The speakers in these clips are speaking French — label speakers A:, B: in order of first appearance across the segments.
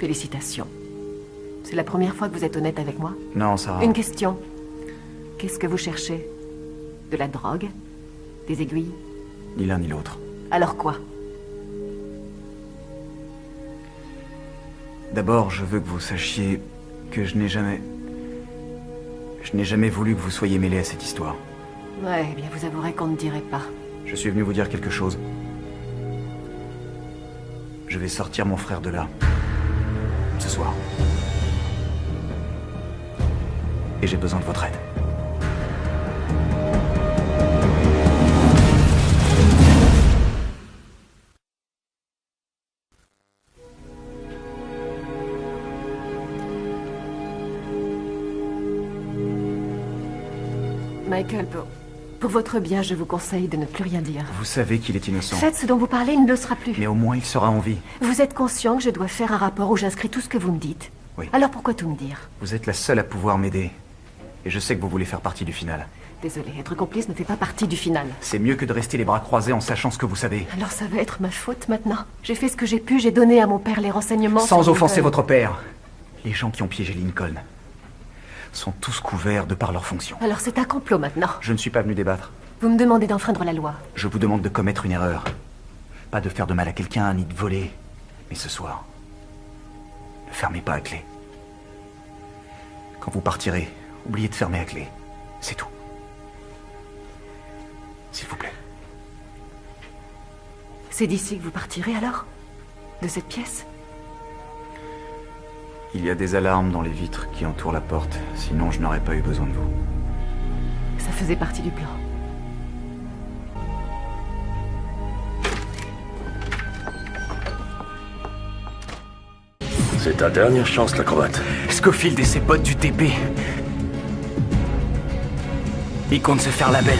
A: Félicitations. C'est la première fois que vous êtes honnête avec moi?
B: Non, Sarah.
A: Une question. Qu'est-ce que vous cherchez? De la drogue? Des aiguilles?
B: Ni l'un ni l'autre.
A: Alors quoi?
B: D'abord, je veux que vous sachiez que je n'ai jamais voulu que vous soyez mêlés à cette histoire.
A: Ouais, eh bien vous avouerez qu'on ne dirait pas.
B: Je suis venu vous dire quelque chose. Je vais sortir mon frère de là. Ce soir. Et j'ai besoin de votre aide.
A: Michael, pour votre bien, je vous conseille de ne plus rien dire.
B: Vous savez qu'il est innocent.
A: Faites ce dont vous parlez, il ne le sera plus.
B: Mais au moins il sera en vie.
A: Vous êtes conscient que je dois faire un rapport où j'inscris tout ce que vous me dites?
B: Oui.
A: Alors pourquoi tout me dire?
B: Vous êtes la seule à pouvoir m'aider. Et je sais que vous voulez faire partie du final.
A: Désolée, être complice ne fait pas partie du final.
B: C'est mieux que de rester les bras croisés en sachant ce que vous savez.
A: Alors ça va être ma faute maintenant. J'ai fait ce que j'ai pu, j'ai donné à mon père les renseignements...
B: Sans
A: sur
B: offenser
A: Lincoln.
B: votre père. Les gens qui ont piégé Lincoln sont tous couverts de par leur fonction.
A: Alors c'est un complot maintenant.
B: Je ne suis pas venu débattre.
A: Vous me demandez d'enfreindre la loi.
B: Je vous demande de commettre une erreur. Pas de faire de mal à quelqu'un, ni de voler. Mais ce soir, ne fermez pas à clé. Quand vous partirez, oubliez de fermer à clé. C'est tout. S'il vous plaît.
A: C'est d'ici que vous partirez alors? De cette pièce?
B: Il y a des alarmes dans les vitres qui entourent la porte. Sinon, je n'aurais pas eu besoin de vous.
A: Ça faisait partie du plan.
C: C'est ta dernière chance, l'acrobate.
B: Scofield et ses potes du TP. Ils comptent se faire la belle.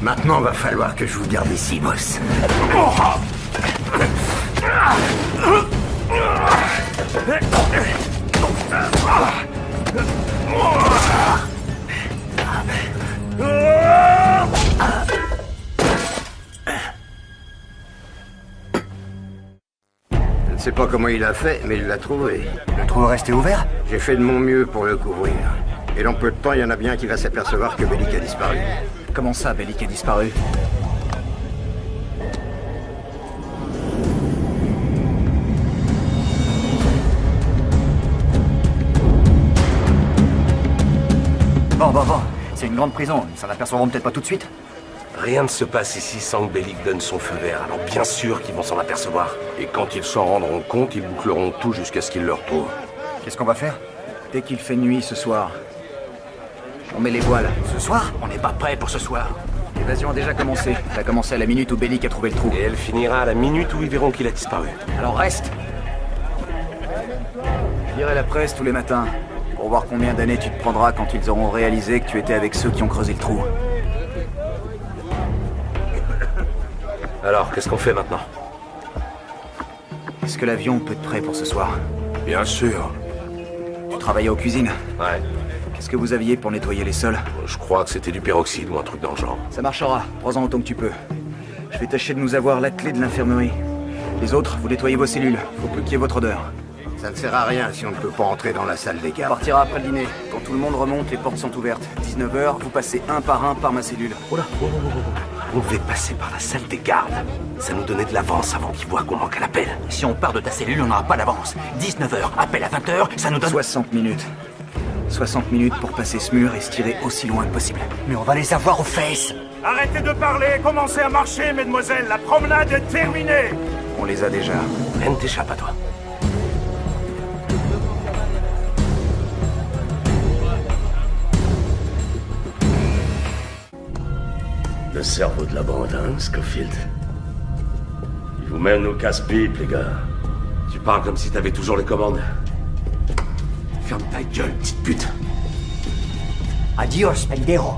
C: Maintenant, va falloir que je vous garde ici, boss. Je ne sais pas comment il a fait, mais il l'a trouvé.
B: Le trou est resté ouvert?
C: J'ai fait de mon mieux pour le couvrir. Et dans peu de temps, il y en a bien qui va s'apercevoir que Bellic a disparu.
B: Comment ça, Bellic a disparu? Bon. C'est une grande prison. Ils s'en apercevront peut-être pas tout de suite.
D: Rien ne se passe ici sans que Bellic donne son feu vert, alors bien sûr qu'ils vont s'en apercevoir. Et quand ils s'en rendront compte, ils boucleront tout jusqu'à ce qu'ils le retrouvent.
B: Qu'est-ce qu'on va faire? Dès qu'il fait nuit ce soir, on met les voiles. Ce soir? On n'est pas prêt pour ce soir. L'évasion a déjà commencé. Elle a commencé à la minute où Bellic a trouvé le trou.
D: Et elle finira à la minute où ils verront qu'il a disparu.
B: Alors reste. Je lirai la presse tous les matins pour voir combien d'années tu te prendras quand ils auront réalisé que tu étais avec ceux qui ont creusé le trou.
D: Alors, qu'est-ce qu'on fait maintenant?
B: Est-ce que l'avion peut être prêt pour ce soir?
D: Bien sûr.
B: Tu travaillais aux cuisines?
D: Ouais,
B: Qu'est-ce que vous aviez pour nettoyer les sols?
D: je crois que c'était du peroxyde ou un truc dans le genre.
B: Ça marchera. Prends-en autant que tu peux. Je vais tâcher de nous avoir la clé de l'infirmerie. Les autres, vous nettoyez vos cellules. Faut plus qu'il y ait votre odeur.
C: Ça ne sert à rien si on ne peut pas entrer dans la salle des
B: On
C: gardes.
B: partira après le dîner. Quand tout le monde remonte, les portes sont ouvertes. 19h, vous passez un par ma cellule.
D: Oh là, on devait passer par la salle des gardes. Ça nous donnait de l'avance avant qu'ils voient qu'on manque à l'appel.
E: Si on part de ta cellule, on n'aura pas d'avance. 19h, appel à 20h, ça nous donne...
B: 60 minutes. 60 minutes pour passer ce mur et se tirer aussi loin que possible.
E: Mais on va les avoir aux fesses.
F: Arrêtez de parler et commencez à marcher, mesdemoiselles. La promenade est terminée.
B: On les a déjà.
D: Rien ne t'échappe à toi.
C: Le cerveau de la bande, hein, Scofield? Il vous mène au casse-pipe, les gars.
D: Tu parles comme si t'avais toujours les commandes. Ferme ta gueule, petite pute.
E: Adios, pendejo.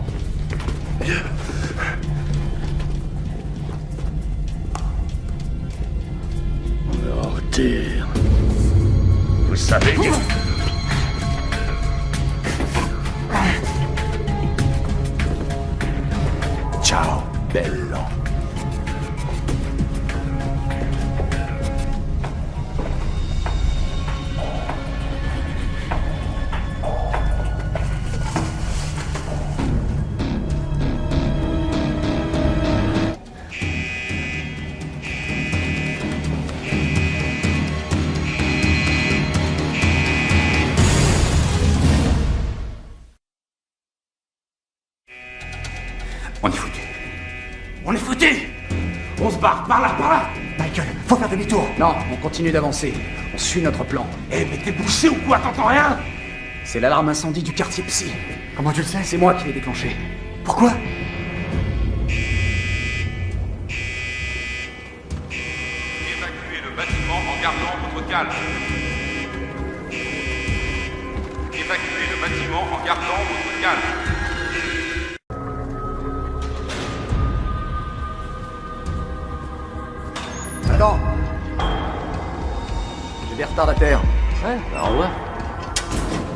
C: On ne futur. Vous savez que...
E: Ciao, bello.
B: On est foutu.
E: On est foutus! On se barre, par là!
B: Michael, faut faire demi-tour.
G: Non, on continue d'avancer. On suit notre plan.
E: Eh, mais t'es bouché ou quoi? T'entends rien?
G: C'est l'alarme incendie du quartier Psy.
B: Comment tu le sais?
G: C'est moi qui l'ai déclenché.
B: Pourquoi?
H: Évacuez le bâtiment en gardant votre calme. Évacuez le bâtiment en gardant votre calme.
G: Attends. J'ai des retardataires.
I: Ouais, bah au revoir.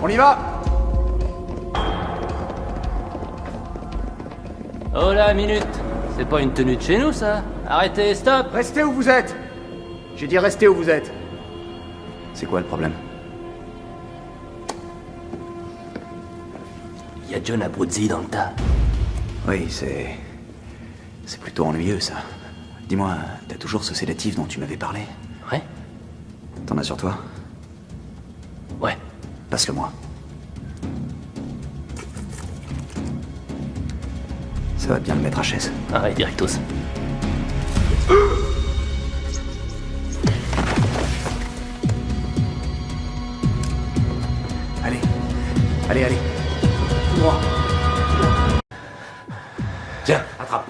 G: On y va!
I: Oh la minute. C'est pas une tenue de chez nous, ça. Arrêtez, stop.
G: Restez où vous êtes! J'ai dit restez où vous êtes.
B: C'est quoi le problème?
I: Y a John Abruzzi dans le tas.
B: Oui, c'est plutôt ennuyeux, ça. Dis-moi, t'as toujours ce sédatif dont tu m'avais parlé?
I: Ouais?
B: T'en as sur toi?
I: Ouais.
B: Passe-le-moi. Ça va bien le mettre à chaise.
I: Ah ouais, directos.
B: Allez. Tout droit.
E: Tiens, attrape.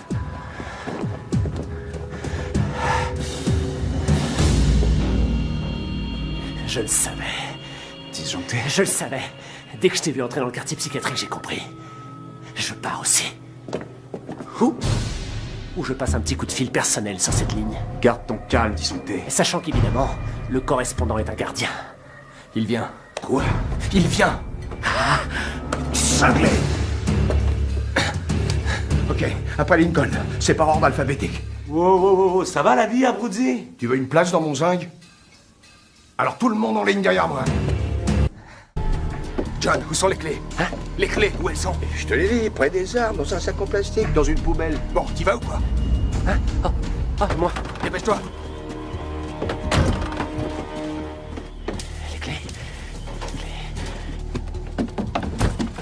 J: Je le savais.
B: Disjoncté.
J: Je le savais. Dès que je t'ai vu entrer dans le quartier psychiatrique, j'ai compris. Je pars aussi.
G: Où?
J: Ou je passe un petit coup de fil personnel sur cette ligne.
G: Garde ton calme, disjoncté.
J: Sachant qu'évidemment, le correspondant est un gardien.
E: Il vient.
G: Quoi?
E: Il vient.
G: Cinglé! Ok, après Lincoln, c'est par ordre alphabétique.
E: Wow, ça va la vie, Abruzzi?
F: Tu veux une place dans mon zinc? Alors tout le monde en ligne derrière moi.
E: John, où sont les clés? Hein? Les clés, où elles sont?
F: Je te l'ai dit, près des armes, dans un sac en plastique, dans une poubelle. Bon, t'y vas ou quoi?
E: Hein? Moi. Dépêche-toi.
J: Les clés.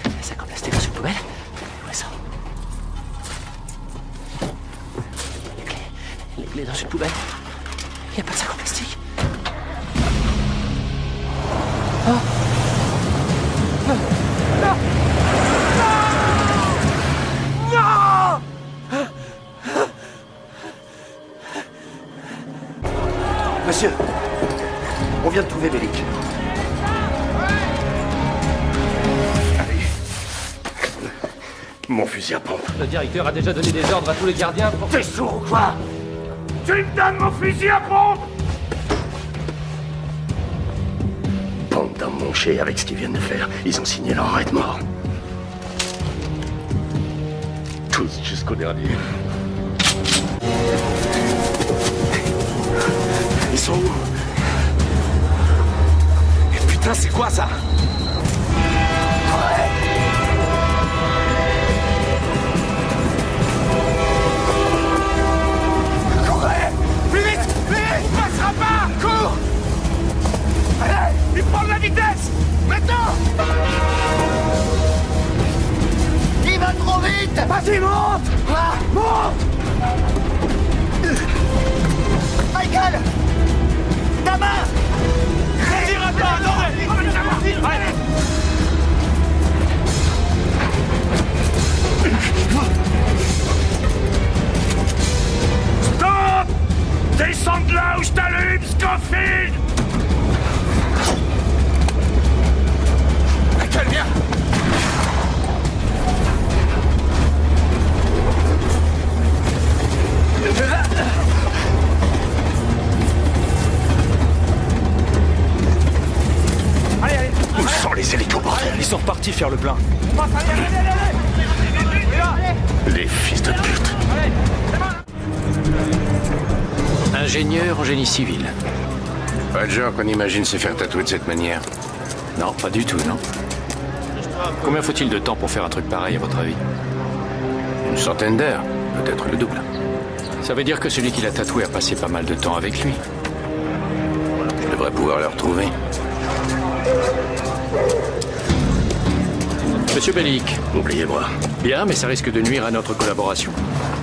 J: Les sacs en plastique dans une poubelle. Où elles sont? Les clés dans une poubelle. Y a pas de sac en plastique.
B: Monsieur, on vient de trouver Bellic.
C: Mon fusil à pompe.
I: Le directeur a déjà donné des ordres à tous les gardiens pour...
F: T'es sourd ou quoi? Tu me donnes mon fusil à pompe?
C: Pompe dans mon chai avec ce qu'ils viennent de faire. Ils ont signé leur arrêt de mort. Tous jusqu'au dernier.
E: Ils sont où? Et putain, c'est quoi ça?
F: Plus vite! Il passera pas! Cours! Allez! Il prend de la vitesse! Maintenant! Il va trop vite! Vas-y, monte! Monte! Michael! Ta main! Tire un peu! Il faut le savoir! Allez! Stop! Descends de là où je t'allume, Scofield! Michael, viens!
K: parti faire le plein.
C: Les fils de pute.
L: Ingénieur en génie civil.
D: Pas de genre qu'on imagine se faire tatouer de cette manière.
L: Non, pas du tout, non. Combien faut-il de temps pour faire un truc pareil, à votre avis?
D: Une centaine d'heures, peut-être le double.
L: Ça veut dire que celui qui l'a tatoué a passé pas mal de temps avec lui.
D: Je devrais pouvoir le retrouver.
L: Monsieur Bellic.
C: Oubliez-moi.
L: Bien, mais ça risque de nuire à notre collaboration.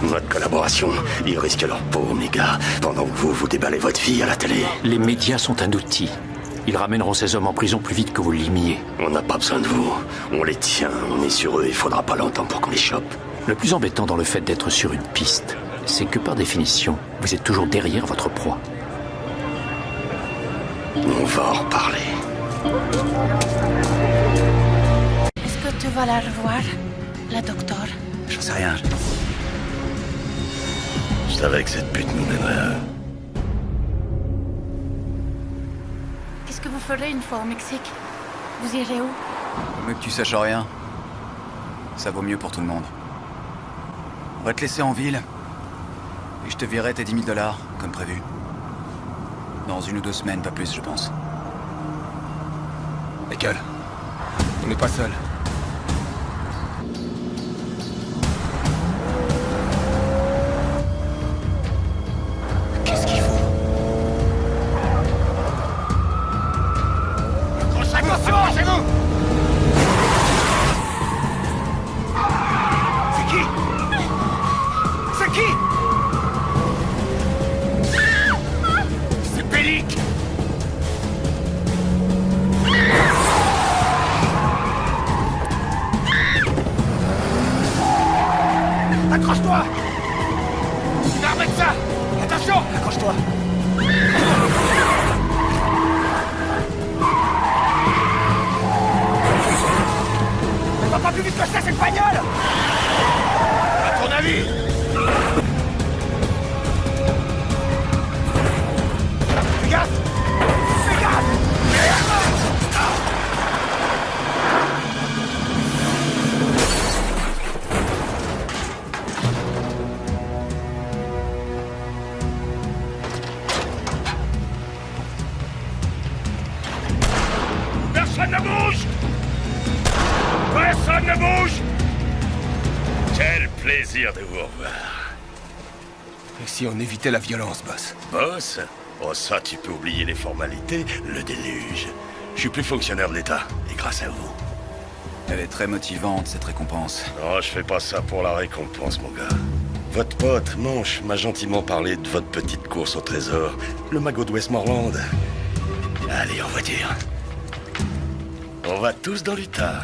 C: Notre collaboration, ils risquent leur peau, mes gars, pendant que vous déballez votre fille à la télé.
L: Les médias sont un outil. Ils ramèneront ces hommes en prison plus vite que vous l'aimiez.
C: On n'a pas besoin de vous. On les tient, on est sur eux, il faudra pas longtemps pour qu'on les chope.
L: Le plus embêtant dans le fait d'être sur une piste, c'est que par définition, vous êtes toujours derrière votre proie.
C: On va en reparler.
M: Est-ce que tu vas la revoir, la docteur?
B: J'en sais rien.
C: Je savais que cette pute nous mènerait.
M: Qu'est-ce que vous ferez une fois au Mexique? Vous irez où?
B: Mieux que tu saches rien. Ça vaut mieux pour tout le monde. On va te laisser en ville. Et je te virerai tes 10 000 $, comme prévu. Dans 1 ou 2 semaines, pas plus, je pense.
K: Michael, on n'est pas seul.
F: Qu'est-ce qu'il faut? Attention, chez vous! C'est qui? C'est qui? C'est Bellic! Accroche-toi! Tu vas remettre ça! Attention! Accroche-toi! Elle va pas plus vite que ça, cette bagnole! À ton avis? Fais gaffe! Fais gaffe! Derrière moi! Personne ne bouge! Personne ne bouge! Quel plaisir de vous revoir.
K: Et si on évitait la violence, boss?
C: Boss? Oh ça, tu peux oublier les formalités, le déluge. Je suis plus fonctionnaire de l'État, et grâce à vous.
B: Elle est très motivante, cette récompense.
C: Non, je fais pas ça pour la récompense, mon gars. Votre pote, Manche, m'a gentiment parlé de votre petite course au trésor, le magot de Westmoreland. Allez, en voiture. On va tous dans l'Utah.